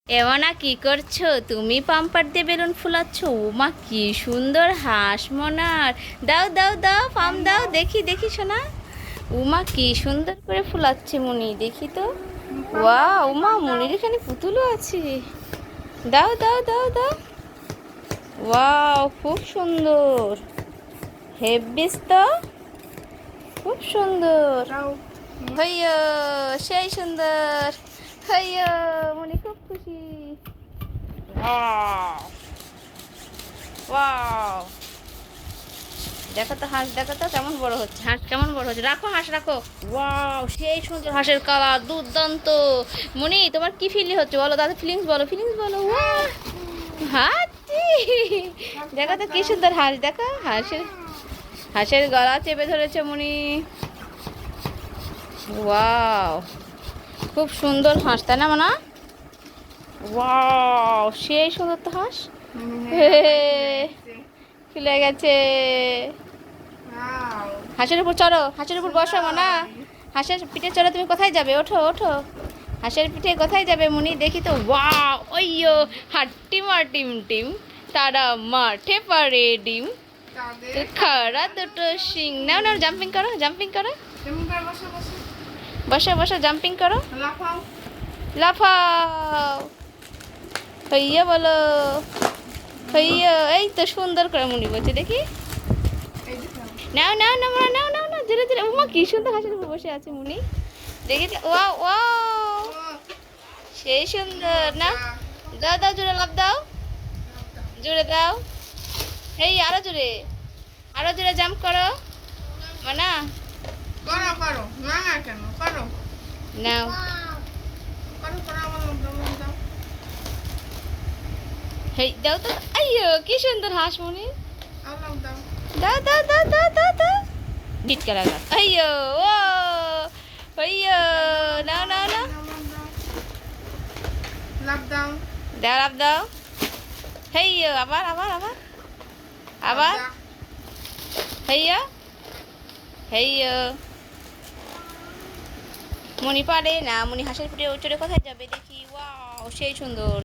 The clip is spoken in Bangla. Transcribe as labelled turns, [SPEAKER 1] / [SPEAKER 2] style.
[SPEAKER 1] এমনা কি করছো তুমি? পাম্পার দিয়ে বেলুন ফুলাচ্ছ? ওমা কি সুন্দর হাঁস মনার। দাও দাও দাও, পাম দাও, দেখি দেখি শোনা। উমা কি সুন্দর করে ফুলাচ্ছে মনি, দেখি তো। ওয়া উমা, মনির এখানে পুতুলও আছে। দাও দাও দাও দাও। ওয়াও, খুব সুন্দর। হেব্বিস তো, খুব সুন্দর। হইয়ো, সেই সুন্দর। হইয়ো, মনি খুব খুশি। ওয়াও ওয়াও, দেখো তো হাঁস, দেখো তো কেমন বড় হচ্ছে হাঁস, কেমন বড় হচ্ছে। রাখো হাঁস রাখো। ওয়াও, সেই সুন্দর হাঁসের কালার, দুর্দান্ত। মনি, তোমার কি ফিলিং হচ্ছে বলো, দাদা ফিলিংস বলো, ফিলিংস বলো। ওয়াও, হাঁচি। দেখো তো কি সুন্দর হাঁস, দেখো হাঁসের, হাঁসের গলা চেপে ধরেছে মনি। ওয়াও, খুব সুন্দর হাঁস, তাই না মানা? ওয়াও, সেই সুন্দর তো হাঁস। খুলে গেছে। হাঁসের উপর চড়ো, হাঁসের উপর বসো মানা। হাঁসের পিঠে চড়ো, তুমি কোথায় যাবে? ওঠো ওঠো, হাঁসের পিঠে কোথায় যাবে মুনি, দেখি তো। ওয়াও, ওইয়ো, হাট্টি মার টিম টিম, তারা মাঠে পারে ডিম, খাড়া দুটো শিং। নাও নাও, জাম্পিং করো, জাম্পিং করো, বসো বসো, জাম্পিং করো, লাফাও। হইয়া বলো, হইয়া। এই তো সুন্দর করে মুনি বলছে, দেখি। নাও নাও নাও নাও নাও নাও, ধীরে ধীরে। উমা কি সুন্দর হাঁসের উপর বসে আছে মুনি, দেখি। ওয়াও ওয়াও, সেই সুন্দর না। দাও দাও, জোরে লাফ দাও, জোরে দাও। এই আরো জোরে, আরো জোরে জাম্প করো মানা।
[SPEAKER 2] করো করো, না না কেন করো,
[SPEAKER 1] নাও।
[SPEAKER 2] করো করো, আমার লোক দাও।
[SPEAKER 1] হেই দাও তো। আইয়ো, কি সুন্দর হাঁস মুনি।
[SPEAKER 2] আমার লোক দাও।
[SPEAKER 1] দাও দাও দাও দাও দাও দাও। ডিটকা লাগা। আইয়ো ও, আইয়ো। নাও নাও নাও,
[SPEAKER 2] লাভ দাও।
[SPEAKER 1] দাও লাফ দাও। হেইয়ো, আবার আবার আবার আবার। হেইয়ো হেইয়ো। মনি পারে না, মনি হাঁসের পিঠে চড়ে কোথায় যাবে দেখি। ওয়াও, সেই সুন্দর।